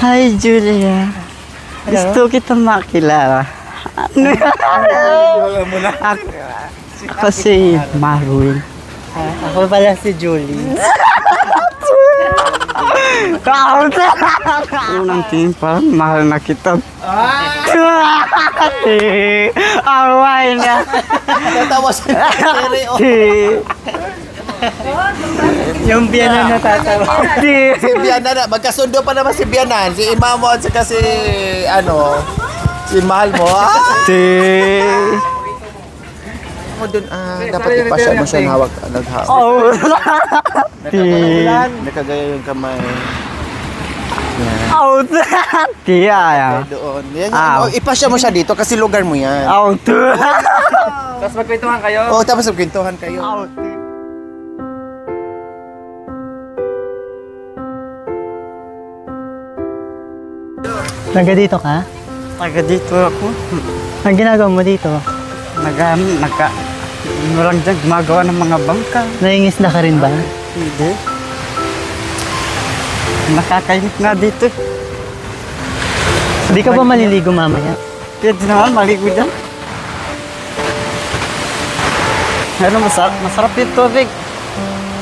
Hi, Julia. Gusto kita makilala. Ako si Marwin. Ako pala si Julie. Unang tingin pa, mahal na kita. Away na. Natawa sa stereo. Yung biyanan na tatawa. Si Bianan na, magkasundo pa naman si Bianan. Si Imamo at saka si, si mahal mo. Mo dun, dapat ipasya mo siya hawak. Naghawak. Nakagaya yung kamay. Tiya. Doon. Yan, ipasya mo siya dito kasi lugar mo yan. Tapos magkwentuhan kayo. Oo, tapos magkwentuhan kayo. Taga dito ka? Taga dito ako. Ang ginagawa mo dito? Walang dyan gumagawa ng mga bangka. Naingisda ka rin ba? Hindi. Nakakainit nga dito. Hindi ka ba maliligo mamaya? Pwede naman maligo dyan. Ano, masarap yung tubig.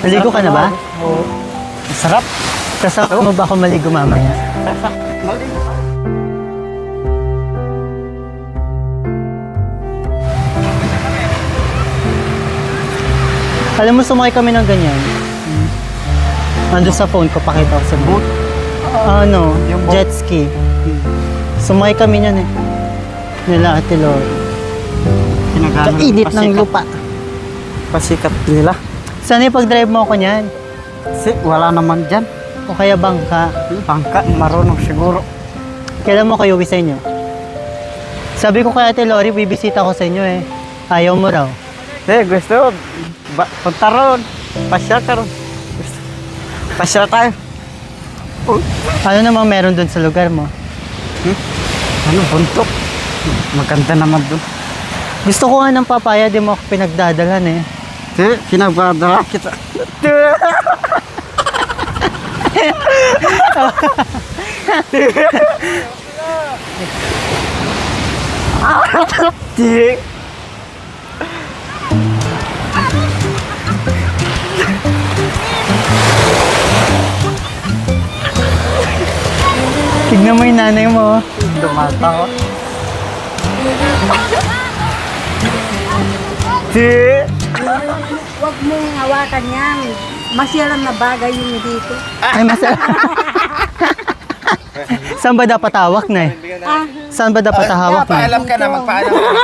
Maligo ka na ba? Oo. Masarap. Kasama mo ba ako maligo mamaya? Maligo. Alam mo, sumakay kami ng ganyan. Nandun sa phone ko, pakita ko sa boat. Yung boat. Jet ski. Sumakay kami niyan eh. Nila Ate Lori. Pinagano Kainit ng lupa. Pasikat nila. Sana ipag-drive mo ako niyan? Kasi wala naman dyan. O kaya bangka? Bangka, marunong siguro. Kailan mo kayo uwi sa inyo? Sabi ko kay Ate Lori, bibisita ko sa inyo eh. Ayaw mo raw. Gusto. Punta ron. Pasya ka ron. Pasya tayo. Ano namang meron dun sa lugar mo? Ano, buntok. Maganda naman dun. Gusto ko nga ng papaya, di mo ako pinagdadalhan eh. Pinagdadala kita. Tignan mo yung nanay mo. Dumatawa. Huwag mong hawakan yan. Masyalan na bagay yung dito. Ay, Saan ba dapat hawak na eh? Saan ba dapat hawak na? Paalam ka na, magpaalam ka na.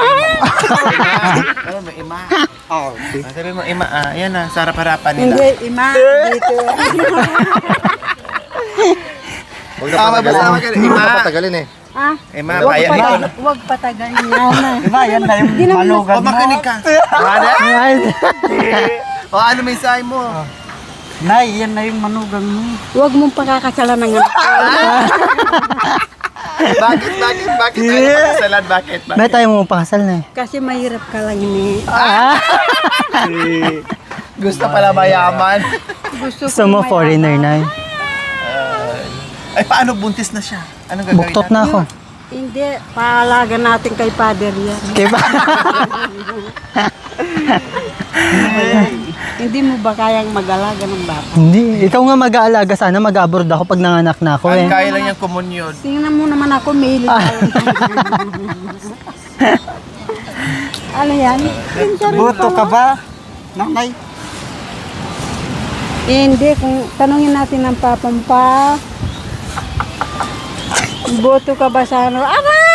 Ano mo, Ima? Sabi mo, Ima, yan na, sa harap-harapan nila. Hindi, ima, dito. Huwag na patagalin. Ima. Patagalin eh. Ah, Ima, bayan dito na. huwag patagalin yan. Diba, yan na yung malugan O, mo. makinig ka. Ano? Ay, O, ano mensahe mo? Nay, yan na yung manugang mo. Huwag mong pakakasalan ng Bakit tayo napakasalan? Bakit? may tayo mo pakasal na eh. Kasi mahirap ka lang ini. Gusto pala mayaman. Gusto mo foreigner na eh. Ay, paano buntis na siya? Anong gagawin Buktot natin? na ako. Hindi, paalaga natin kay father yan. Diba? Hindi mo ba kayang mag-alaga ng bata? Hindi. Ikaw nga mag-aalaga sana. Mag-abroad ako pag nanganak na ako Ang eh. kaya lang yung komunyon. Tingnan mo naman ako, mahilig ako. Ano yan? Buto ka ba? Nanay? Hindi, kung tanungin natin ng papampa, boto ka ba sa ano? Aray!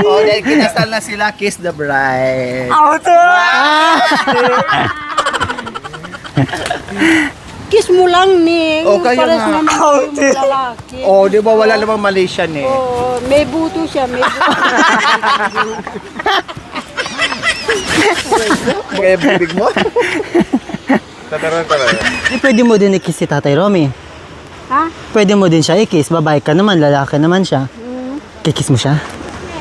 O, dahil kinasal na sila, kiss the bride. Kiss mo lang, Ning. O, kaya Pares nga. naman yung lalaki. O, di ba wala namang Malaysian eh. Oo, may buto siya, may buto. Kaya bibig mo? Tataran. Pwede mo din i-kiss si Tatay Romy. Ha? Pwede mo din siya i-kiss. Babae ka naman, lalaki naman siya. Kikiss mo siya?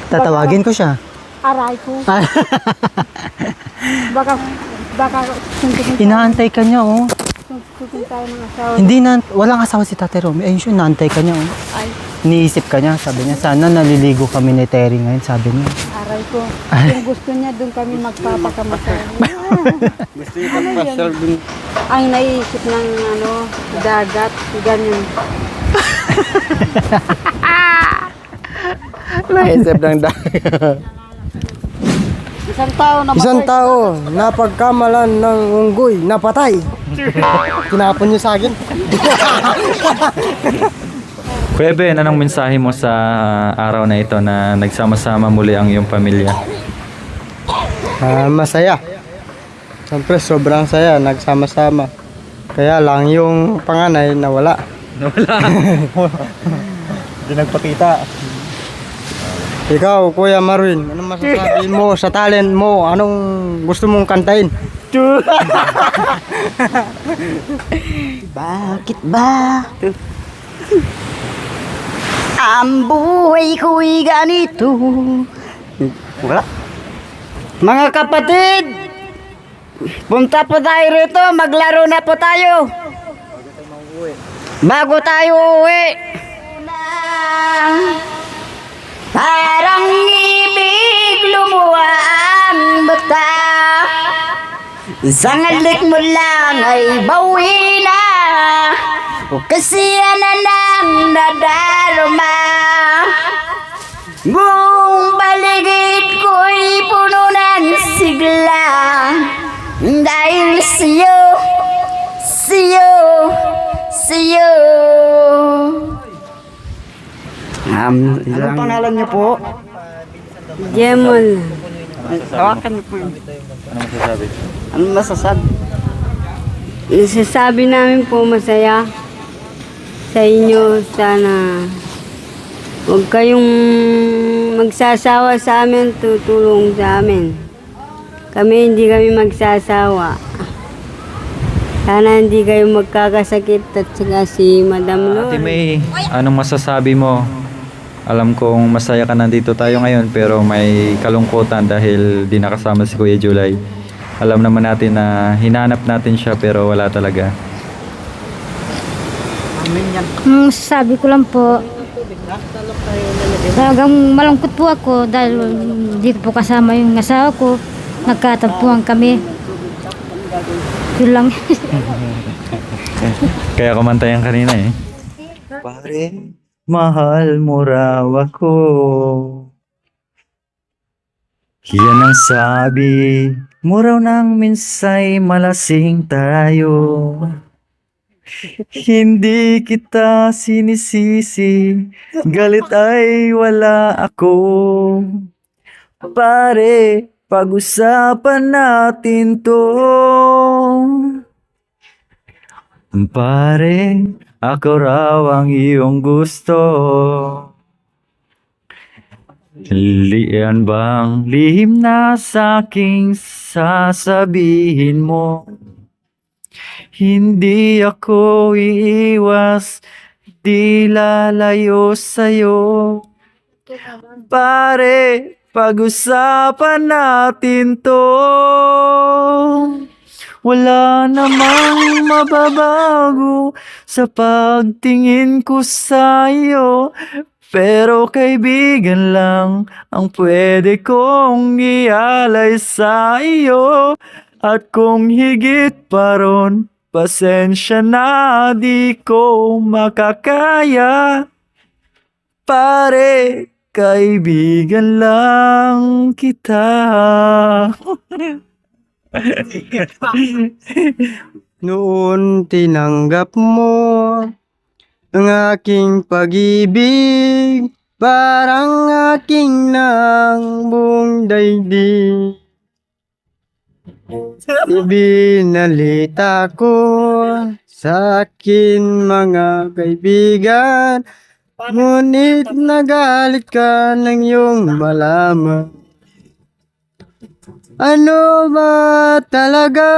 Tatawagin ko siya. Aray ko. Baka suntukin. Inaantay ka niya, oh. Tutukin tayo ng asawa. Hindi na, walang asawa si Tate Romy. Ayun siya, naantay ka niya. Oh. Ay, Iniisip ka niya, sabi niya, sana naliligo kami ni Terry ngayon, sabi niya. aray ko. Yung gusto niya, doon kami magpapakamatay. Gusto niyo pagpasyal dun. Ang naiisip ng dagat, ganyan. Naisip ng dagat. Isang tao napagkamalan ng unggoy, napatay. Tinapon niyo sa akin. Kuya Ben, anong mensahe mo sa araw na ito na nagsama-sama muli ang iyong pamilya? Masaya. Siyempre, sobrang saya, nagsama-sama. Kaya lang yung panganay nawala. Hindi nagpakita. Ikaw, Kuya Marwin, anong masasabi mo sa talent mo? Anong gusto mong kantahin? Bakit ba? Ang buhay ko'y ganito. Wala. Mga kapatid, punta po tayo rito, maglaro na po tayo. Bago tayo uuwi. Parang ibig lumuha ang bata. Sangalik mo lang ay bawi na. Kasi yan na lang nadarama. Buong paligid ko'y puno ng sigla. Dahil sa'yo, sa'yo, sa'yo. Anong pangalan niyo po? Jemol. Tawakan niyo po. Ano masasabi? Anong masasabi? Isasabi namin po masaya sa inyo. Sana huwag kayong magsasawa sa amin, tutulong sa amin. Hindi kami magsasawa. Sana hindi kayo magkakasakit at saka si Madam Ate Lord. May, anong masasabi mo? Alam kong masaya ka nandito tayo ngayon pero may kalungkutan dahil di nakasama si Kuya July. Alam naman natin na hinanap natin siya pero wala talaga. Sabi ko lang po, talagang malungkot po ako dahil dito po kasama yung asawa ko. Nagkatagpuan kami. Yun lang. Kaya kumantayan kanina eh. Pare, mahal mo raw ako. Yan ang sabi mo raw nang minsay malasing tayo. Hindi kita sinisisi, galit ay wala ako. Pare, pag-usapan natin to. Pare, ako raw ang iyong gusto. Lian bang lihim na sa aking sasabihin mo? Hindi ako iiwas, di lalayo sa'yo. Pare, pag-usapan natin to. Wala namang mababago sa pagtingin ko sa'yo. Pero kaibigan lang ang pwede kong ialay sa iyo. At kung higit pa ron, pasensya na di ko makakaya. Pare, kaibigan lang kita. Noon tinanggap mo ang aking pag-ibig, parang aking nang buong daigdig. Ibinalita ko sa akin mga kaibigan, ngunit nagalit ka ng iyong malaman. Ano ba talaga?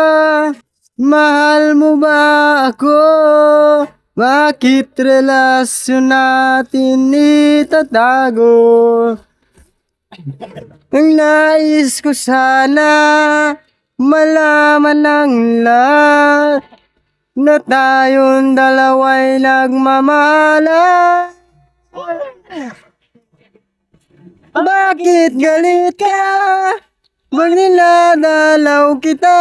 Mahal mo ba ako? Bakit relasyon natin itatago? Ang nais ko sana malaman ng lahat na tayong dalawa'y nagmamahalan. Bakit galit ka? Pag niladalaw kita,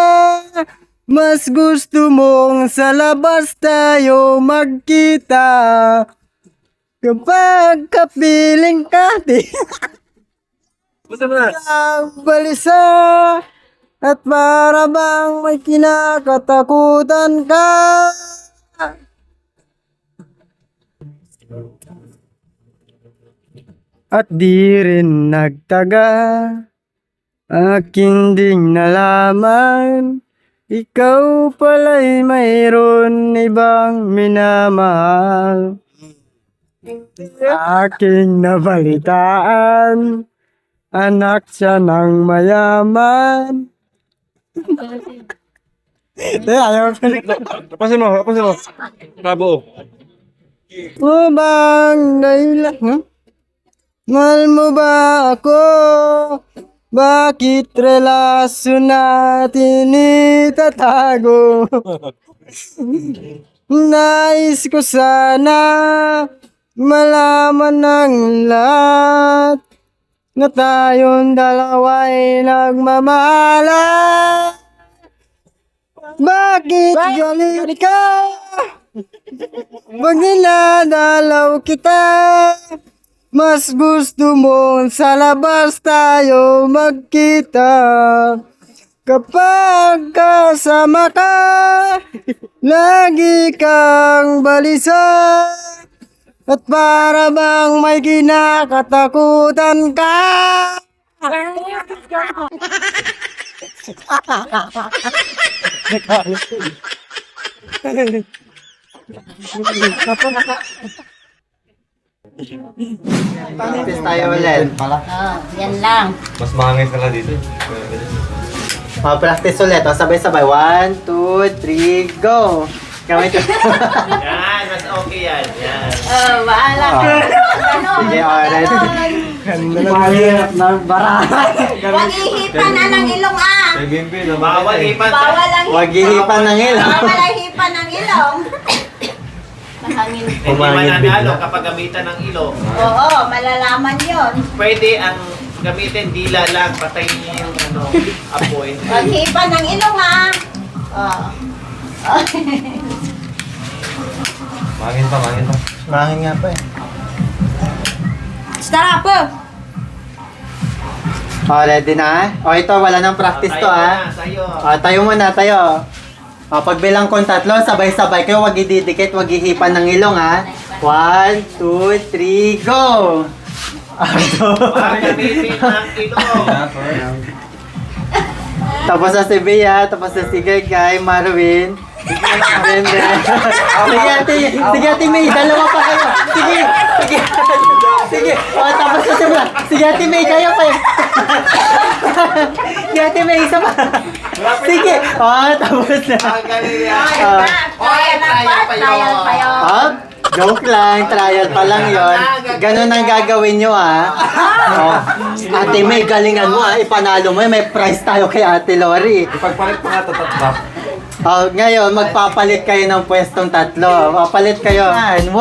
mas gusto mong sa labas tayo magkita. Kapag kapiling ka, ang balisa, at para bang may kinakatakutan ka. At di rin nagtaga, aking ding nalaman, ikaw pala'y mayroon ibang minamahal. Aking nabalitaan, anak siya ng mayaman. Ayaw ko. Tapasin mo. Bravo. O bang dahilan? Mahal mo ba ako? Bakit relasyon natin itatago? Nais ko sana malaman ng lahat na tayong dalawa'y nagmamahalan. Bakit galit ka? Pag niladalaw kita, mas gusto mo sa labas tayo magkita. Kapag kasama ka, lagi kang balisa. At para bang may kinakatakutan ka. Practice tayo ulit. Yan lang. Mas mahangis na lang dito. Practice ulit. Sabay-sabay. 1, 2, 3, go! Kamay ko. Yan, mas okay yan. Yan. Bahala ka. Sige, alright. Mahirap na barahan. Huwag ihipan na ng ilong ah. Bawal ipan. Bawal ang Huwag hihipan ng ilong. Bawal ang hipan ng ilong. Mahangin. Hindi mananalo kapag gamitan ng ilong. Oo, malalaman yon. Pwede ang gamitin dila lang, patayin niyo yung apoy. Huwag hipan ng ilong ah. Oo. Mahangin pa. Mahangin nga pa eh. Stara po. Ready na? Ito, wala nang practice to Sa'yo. Tayo muna, tayo. Pagbilang kong 3, sabay-sabay kayo, wag ididikit, wag ihipan ng ilong 1, 2, 3, go! Para gamitin ng ilong. Tapos na si Bea, tapos na si Gagay, Marvin. Sige ate May, dalawa pa kayo. Sige. Tapos na si Bea. Sige ate May, kaya pa yun. Sige ate May, isa pa. Sige. Tapos na. Trial pa yun. Joke lang, trial pa lang yon. Ganun ang gagawin nyo Ate May, galingan mo ipanalo mo may prize tayo kay Ate Lori. Ipagpalit pa nga tatatap. Ngayon, magpapalit kayo ng pwestong 3. Papalit kayo. 1,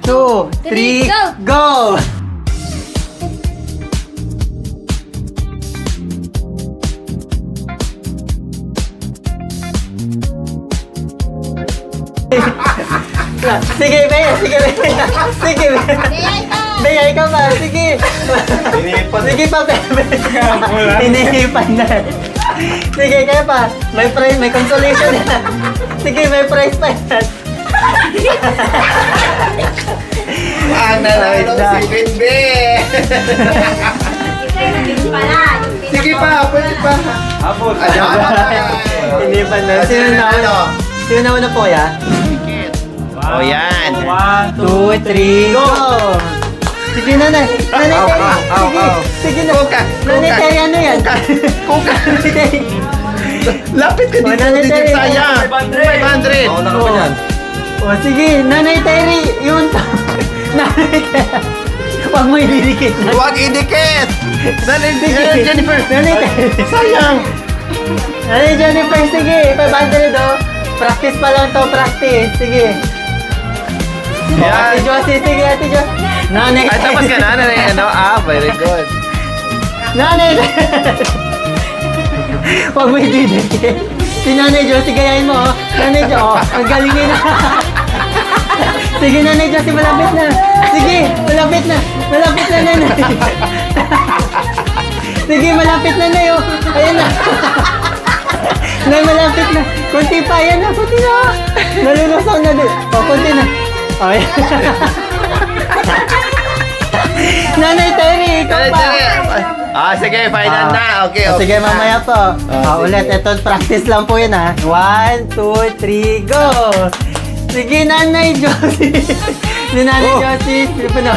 2, 3, go! Sige, Bea. Bea, ikaw ba? Sige. Sige pa, Bea. Hinihipan na. Sige, kaya pa. May prize, may consolation yan. Sige, may prize pa yan. Si Binbe! Sige pa, pwede pa. Hapon. Hinihipan na. Sino na po, ya? Oh, yan. 1, 2, 3, go! Sige, nanay. Sige na. Nanay, Terry, ano yan? Kuka. Lapit ka dito. Nanay, Terry. Sayang. 500. Oo, naka pa yan. Sige, Nanay Terry, yun. Nanay Terry. Huwag mo ididikit. Huwag idikit. Jennifer. Nanay Terry. Sayang. Nanay Jennifer, sige. 500, Practice pa lang to, practice. Sige. Yan. Ate Josie, sige, Ate Josie. Nanay. Ay, tapos ka na. Very good. Nanay. Huwag mo ididikit. Si Nanay Josie, gayahin mo, oh. Nanay Josie, oh, ang galing nila. Sige, Nanay Josie, malapit na. Sige, malapit na. Malapit na, Nanay. Sige, malapit na, Nay, oh. Ayan na. Nay, malapit na. Kunti pa, ayan na, kunti na. Nalulusong na din. Oh, kunti na. Oh, ayan. Nanay Terry, ikaw pa. Sige, final na. Okay, Oh, sige, mamaya po. Ulit, ito, practice lang po yun, ha. 1, 2, 3, go! Sige, Nanay Josie. Si Nanay Josie, sige na.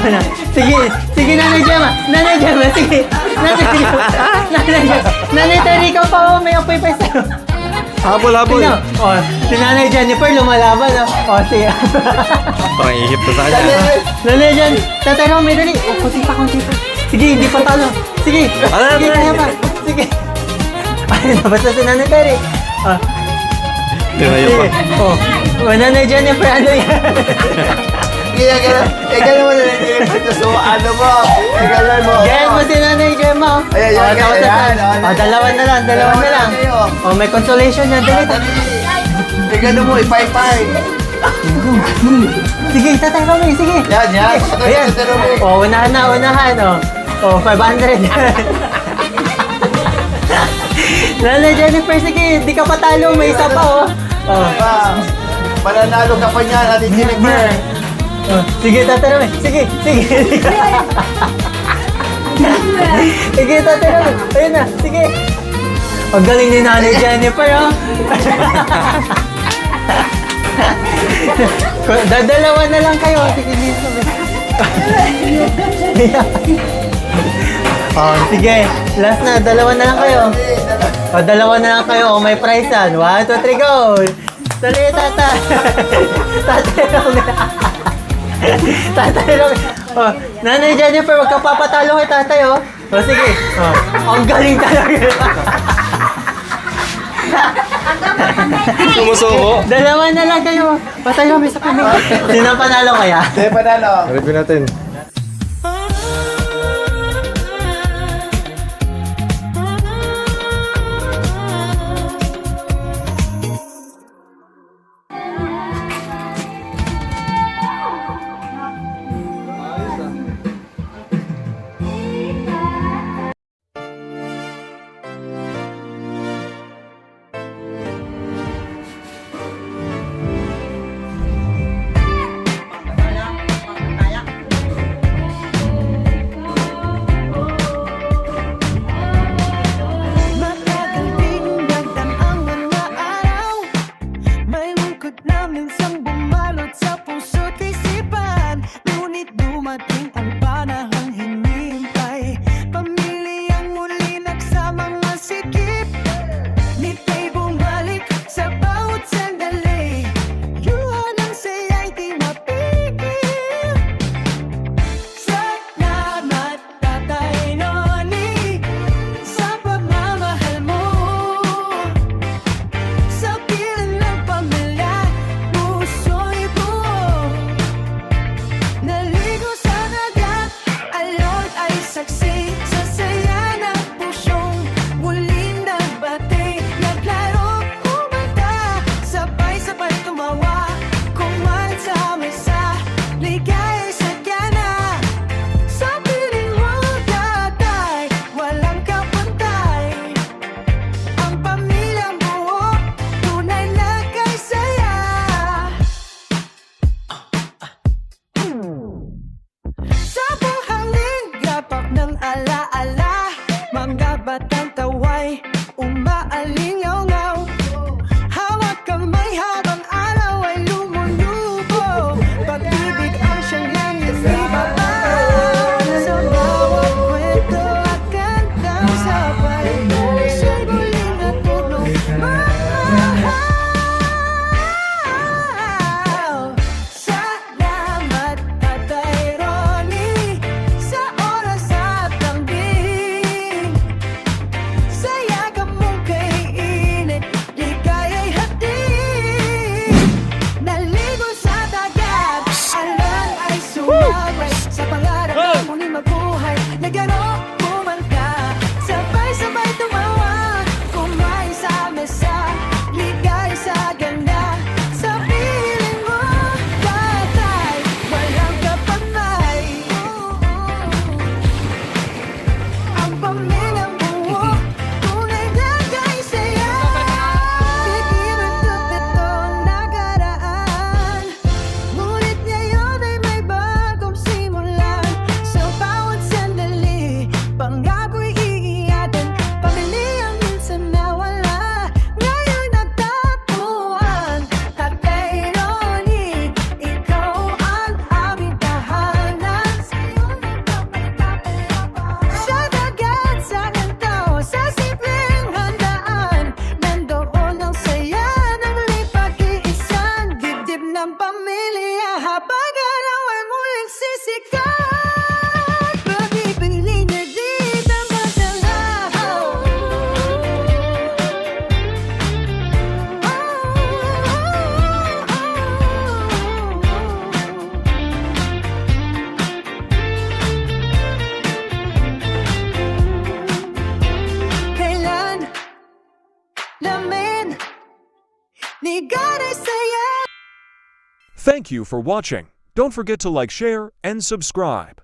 Sige, sige, Nanay Gemma. Nanay Gemma, sige. Nanay Gemma. Nanay Gemma. Nanay Terry, ikaw pa, oh, may apoy pa sa'yo. Habol, habol. Tingnan, oh, si Nanay Jennifer lumalaban, oh. Oh, sige. Parang ihip to sa kanya. Nanay Jen, Tatay Ram, may dali. Oh, kunti pa, kunti pa. Sige, hindi pa talo. Sige, sige, kaya pa. Sige. Ay, nabasa si Nanay Terry. Ah. Tinayo pa. Oh, Nanay Jennifer, ano yan? Gano'n mo na ito. So, ano mo? Gano'n mo. Gano'n mo si Nanay Gemma. Oh. Ayan, Oh, ayan, tapos ayan, na- ayan. Oh, dalawa na lang, dalawa na lang. Oh, may consolation yan. Dali, dali. Gano'n mo, ipay-pay. Sige, Tatay Romy, sige. Yan, yan. Ayan. Oh, unahan na, unahan. Oh, 500. Nanay Jennifer, sige, di ka patalo, may isa pa, oh. Oh. Mananalo ka pa niyan, Ate Jennifer. Oh, sige, Tatay Romy, sige, sige. Sige, Tatay Romy, ayun na, sige. Ang galing ni Nanay Jennifer, oh. Dadalawa na lang kayo. Sige, dito. Oh, sige. Last na, dalawa na lang kayo. O, dalawa na lang kayo. O, may prize yan. 1, 2, 3, go! Dali, tata. Tatay Romy. Tatay Romy. O, Nanay Jennifer, wag ka papatalo kay tatay, o. O, sige. O, ang galing talaga. Sumusuko. Dalawa na lang kayo. Patay kami sa kami. Sino ang panalo kaya? Sige, panalo. Review natin. pamilya habang araw ay muling sisikat. Pag-ibig na di tambang-tanghaw. Kailan namin ni God ay saya. Thank you for watching. Don't forget to like, share, and subscribe.